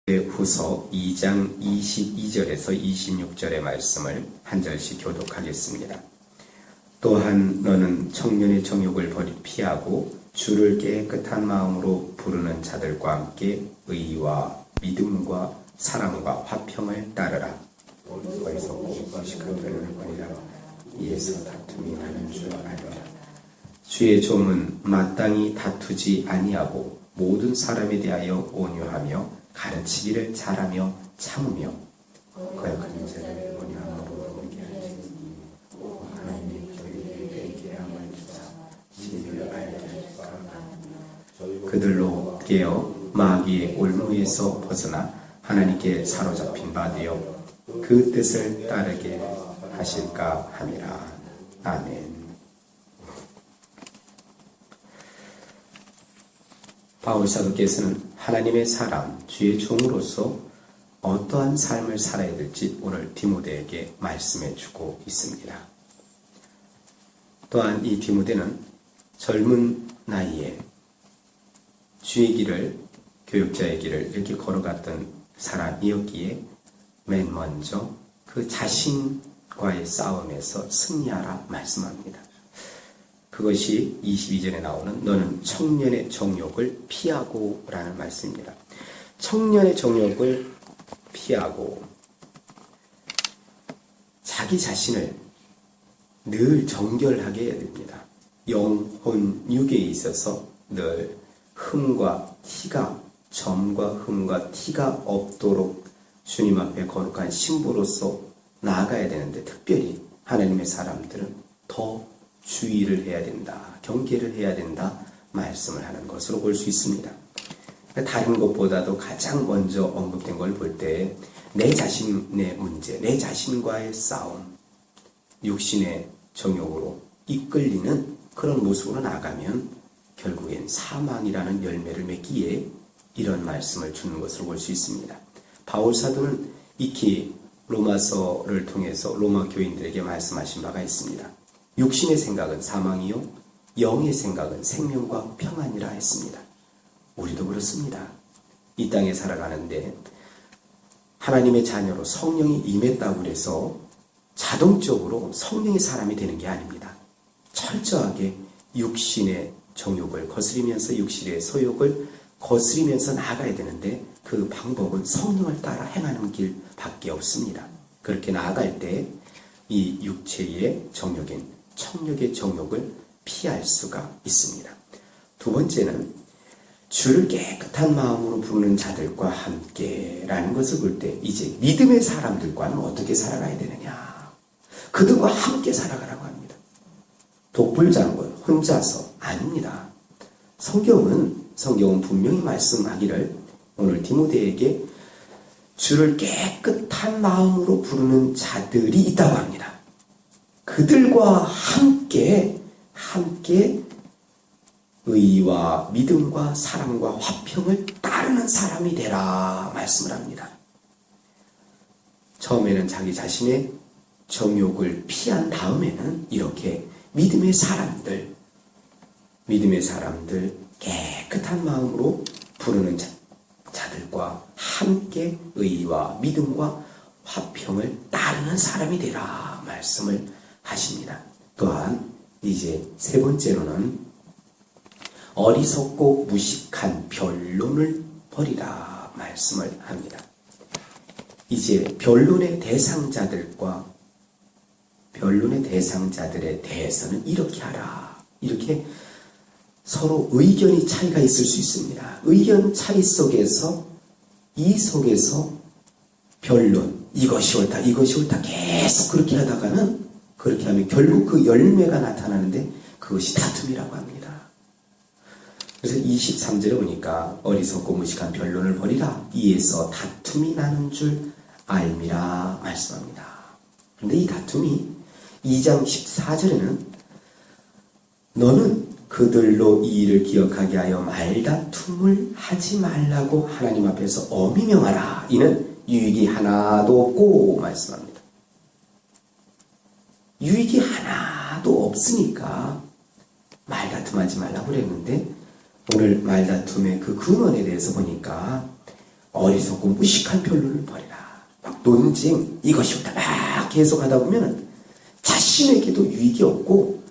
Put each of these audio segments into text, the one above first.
후서 2장 22절에서 26절의 말씀을 한 절씩 교독하겠습니다. 또한 너는 청년의 정욕을 피하고 주를 깨끗한 마음으로 부르는 자들과 함께 의와 믿음과 사랑과 화평을 따르라. 어디서 무식한 편을 버리라. 이에서 다툼이 나는 줄 알라. 주의 종은 마땅히 다투지 아니하고 모든 사람에 대하여 온유하며 가르치기를 잘하며 참으며 거역하는 자를 온유함으로 오게 하시니 하나님의 저희에게 함을 주사 진리를 알게 하실까. 그들로 깨어 마귀의 올무에서 벗어나 하나님께 사로잡힌 바 되어 그 뜻을 따르게 하실까 함이라. 아멘. 바울 사도께서는 하나님의 사람, 주의 종으로서 어떠한 삶을 살아야 될지 오늘 디모데에게 말씀해 주고 있습니다. 또한 이 디모데는 젊은 나이에 주의 길을, 교육자의 길을 이렇게 걸어갔던 사람이었기에 맨 먼저 그 자신과의 싸움에서 승리하라 말씀합니다. 그것이 22절에 나오는 너는 청년의 정욕을 피하고 라는 말씀입니다. 청년의 정욕을 피하고 자기 자신을 늘 정결하게 해야 됩니다. 영혼, 육에 있어서 늘 흠과 티가, 점과 흠과 티가 없도록 주님 앞에 거룩한 신부로서 나아가야 되는데 특별히 하나님의 사람들은 더 주의를 해야 된다, 경계를 해야 된다 말씀을 하는 것으로 볼 수 있습니다. 다른 것보다도 가장 먼저 언급된 걸 볼 때 내 자신의 문제, 내 자신과의 싸움, 육신의 정욕으로 이끌리는 그런 모습으로 나가면 결국엔 사망이라는 열매를 맺기에 이런 말씀을 주는 것으로 볼 수 있습니다. 바울 사도는 익히 로마서를 통해서 로마 교인들에게 말씀하신 바가 있습니다. 육신의 생각은 사망이요 영의 생각은 생명과 평안이라 했습니다. 우리도 그렇습니다. 이 땅에 살아가는데 하나님의 자녀로 성령이 임했다고 해서 자동적으로 성령의 사람이 되는 게 아닙니다. 철저하게 육신의 정욕을 거스리면서 육신의 소욕을 거스리면서 나아가야 되는데 그 방법은 성령을 따라 행하는 길밖에 없습니다. 그렇게 나아갈 때 이 육체의 정욕인 청력의 정욕을 피할 수가 있습니다. 두 번째는 주를 깨끗한 마음으로 부르는 자들과 함께 라는 것을 볼 때 이제 믿음의 사람들과는 어떻게 살아가야 되느냐. 그들과 함께 살아가라고 합니다. 독불장군 혼자서 아닙니다. 성경은 분명히 말씀하기를 오늘 디모데에게 주를 깨끗한 마음으로 부르는 자들이 있다고 합니다. 그들과 함께 의와 믿음과 사랑과 화평을 따르는 사람이 되라 말씀을 합니다. 처음에는 자기 자신의 정욕을 피한 다음에는 이렇게 믿음의 사람들 깨끗한 마음으로 부르는 자들과 함께 의와 믿음과 화평을 따르는 사람이 되라 말씀을 하십니다. 또한 이제 세 번째로는 어리석고 무식한 변론을 버리라 말씀을 합니다. 이제 변론의 대상자들에 대해서는 이렇게 하라. 이렇게 서로 의견이 차이가 있을 수 있습니다. 의견 차이 속에서 변론, 이것이 옳다 계속 그렇게 하다가는 그렇게 하면 결국 그 열매가 나타나는데 그것이 다툼이라고 합니다. 그래서 23절에 보니까 어리석고 무식한 변론을 버리라. 이에서 다툼이 나는 줄 알미라 말씀합니다. 그런데 이 다툼이 2장 14절에는 너는 그들로 이 일을 기억하게 하여 말다툼을 하지 말라고 하나님 앞에서 엄히 명하라. 이는 유익이 하나도 없고 말씀합니다. 유익이 하나도 없으니까 말다툼하지 말라고 그랬는데 오늘 말다툼의 그 근원에 대해서 보니까 어리석고 무식한 변론을 벌이라. 막 논쟁 이것이 옳다 막 계속하다 보면 자신에게도 유익이 없고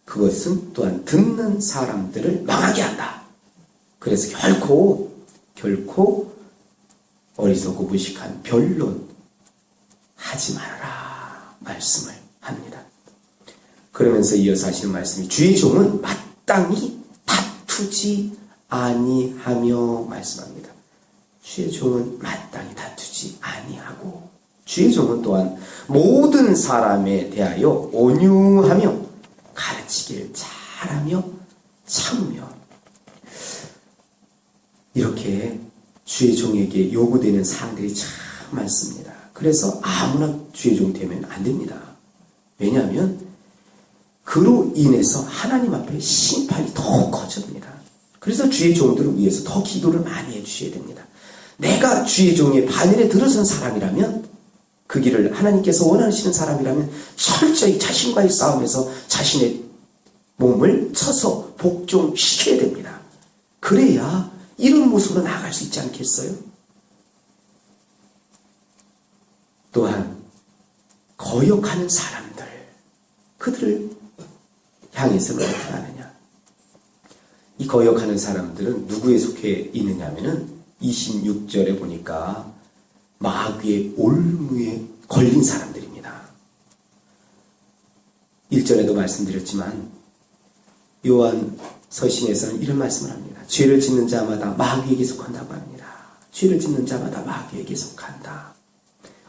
그것은 또한 듣는 사람들을 망하게 한다. 그래서 결코 어리석고 무식한 변론 하지 말아라 말씀을 합니다. 그러면서 이어서 하시는 말씀이 주의 종은 마땅히 다투지 아니하며 말씀합니다. 주의 종은 마땅히 다투지 아니하고 주의 종은 또한 모든 사람에 대하여 온유하며 가르치기를 잘하며 참으며 이렇게 주의 종에게 요구되는 사항들이 참 많습니다. 그래서 아무나 주의 종 되면 안 됩니다. 왜냐하면 그로 인해서 하나님 앞에 심판이 더 커집니다. 그래서 주의 종들을 위해서 더 기도를 많이 해주셔야 됩니다. 내가 주의 종의 반열에 들어선 사람이라면 그 길을 하나님께서 원하시는 사람이라면 철저히 자신과의 싸움에서 자신의 몸을 쳐서 복종시켜야 됩니다. 그래야 이런 모습으로 나아갈 수 있지 않겠어요? 또한 거역하는 사람들 그들을 향해서는 어떻게 하느냐? 이 거역하는 사람들은 누구에 속해 있느냐 하면은 26절에 보니까 마귀의 올무에 걸린 사람들입니다. 1절에도 말씀드렸지만 요한 서신에서는 이런 말씀을 합니다. 죄를 짓는 자마다 마귀에게 속한다고 합니다. 죄를 짓는 자마다 마귀에게 속한다.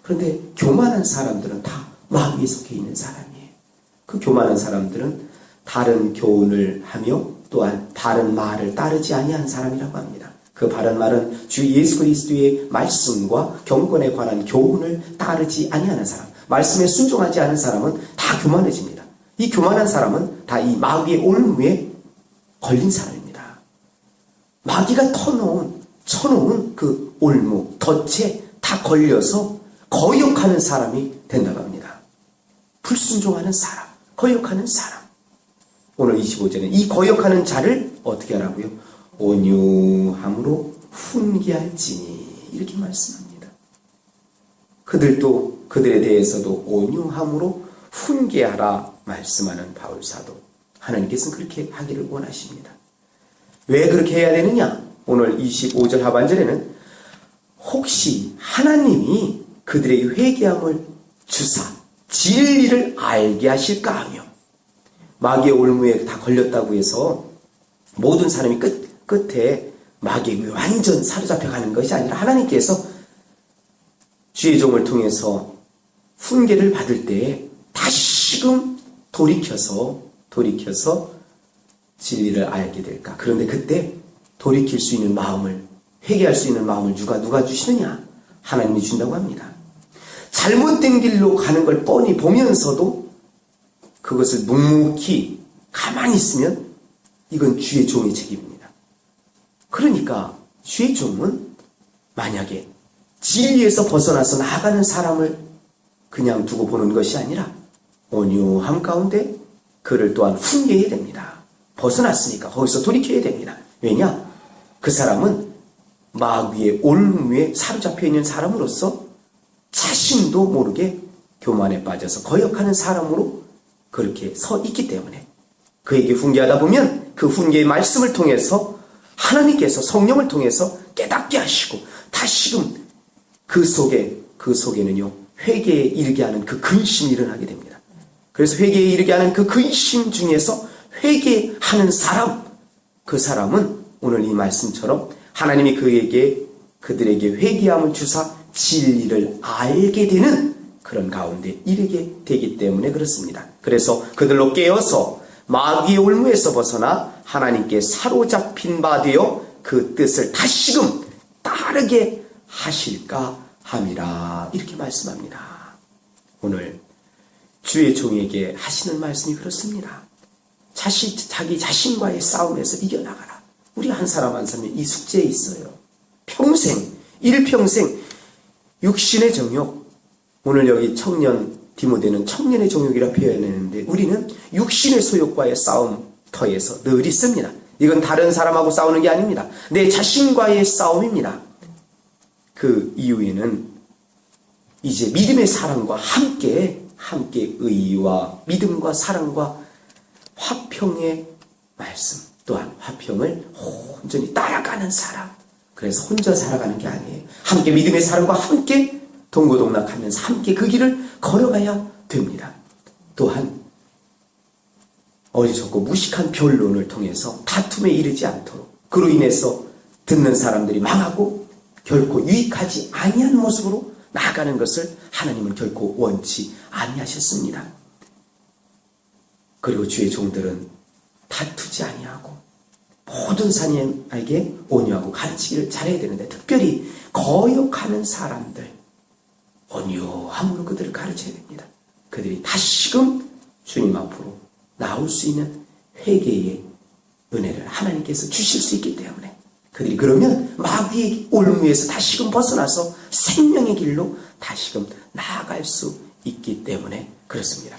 그런데 교만한 사람들은 다 마귀에 속해 있는 사람이에요. 그 교만한 사람들은 다른 교훈을 하며 또한 다른 말을 따르지 아니한 사람이라고 합니다. 그 바른 말은 주 예수 그리스도의 말씀과 경건에 관한 교훈을 따르지 아니하는 사람, 말씀에 순종하지 않은 사람은 다 교만해집니다. 이 교만한 사람은 다 이 마귀의 올무에 걸린 사람입니다. 마귀가 쳐놓은 그 올무, 덫에 다 걸려서 거역하는 사람이 된다고 합니다. 불순종하는 사람, 거역하는 사람. 오늘 25절에 이 거역하는 자를 어떻게 하라고요? 온유함으로 훈계할지니 이렇게 말씀합니다. 그들에 대해서도 온유함으로 훈계하라 말씀하는 바울사도 하나님께서는 그렇게 하기를 원하십니다. 왜 그렇게 해야 되느냐? 오늘 25절 하반절에는 혹시 하나님이 그들의 회개함을 주사 진리를 알게 하실까 하며 마귀의 올무에 다 걸렸다고 해서 모든 사람이 끝에 마귀에 완전 사로잡혀가는 것이 아니라 하나님께서 주의 종을 통해서 훈계를 받을 때에 다시금 돌이켜서 진리를 알게 될까. 그런데 그때 돌이킬 수 있는 마음을, 회개할 수 있는 마음을 누가 주시느냐? 하나님이 준다고 합니다. 잘못된 길로 가는 걸 뻔히 보면서도 그것을 묵묵히 가만히 있으면 이건 주의 종의 책임입니다. 그러니까 주의 종은 만약에 진리에서 벗어나서 나아가는 사람을 그냥 두고 보는 것이 아니라 온유함 가운데 그를 또한 훈계해야 됩니다. 벗어났으니까 거기서 돌이켜야 됩니다. 왜냐? 그 사람은 마귀의 올무에 사로잡혀 있는 사람으로서 자신도 모르게 교만에 빠져서 거역하는 사람으로 그렇게 서 있기 때문에 그에게 훈계하다 보면 그 훈계의 말씀을 통해서 하나님께서 성령을 통해서 깨닫게 하시고 다시금 그 속에는요 회개에 이르게 하는 그 근심이 일어나게 됩니다. 그래서 회개에 이르게 하는 그 근심 중에서 회개하는 사람, 그 사람은 오늘 이 말씀처럼 하나님이 그들에게 회개함을 주사 진리를 알게 되는 그런 가운데 이르게 되기 때문에 그렇습니다. 그래서 그들로 깨어서 마귀의 올무에서 벗어나 하나님께 사로잡힌 바 되어 그 뜻을 다시금 따르게 하실까 함이라 이렇게 말씀합니다. 오늘 주의 종에게 하시는 말씀이 그렇습니다. 자기 자신과의 싸움에서 이겨나가라. 우리 한 사람 한 사람이 이 숙제에 있어요. 일평생 육신의 정욕, 오늘 여기 청년 디모데는 청년의 정욕이라 표현했는데 우리는 육신의 소욕과의 싸움터에서 늘 있습니다. 이건 다른 사람하고 싸우는 게 아닙니다. 내 자신과의 싸움입니다. 그 이후에는 이제 믿음의 사랑과 함께 의와 믿음과 사랑과 화평의 말씀, 또한 화평을 온전히 따라가는 사람. 그래서 혼자 살아가는 게 아니에요. 함께 믿음의 사랑과 함께 동고동락하면서 함께 그 길을 걸어가야 됩니다. 또한 어리석고 무식한 변론을 통해서 다툼에 이르지 않도록, 그로 인해서 듣는 사람들이 망하고 결코 유익하지 아니한 모습으로 나아가는 것을 하나님은 결코 원치 아니하셨습니다. 그리고 주의 종들은 다투지 아니하고 모든 사람에게 온유하고 가르치기를 잘해야 되는데, 특별히 거역하는 사람들 온유함으로 그들을 가르쳐야 됩니다. 그들이 다시금 주님 앞으로 나올 수 있는 회개의 은혜를 하나님께서 주실 수 있기 때문에, 그들이 그러면 마귀의 올무에서 다시금 벗어나서 생명의 길로 다시금 나아갈 수 있기 때문에 그렇습니다.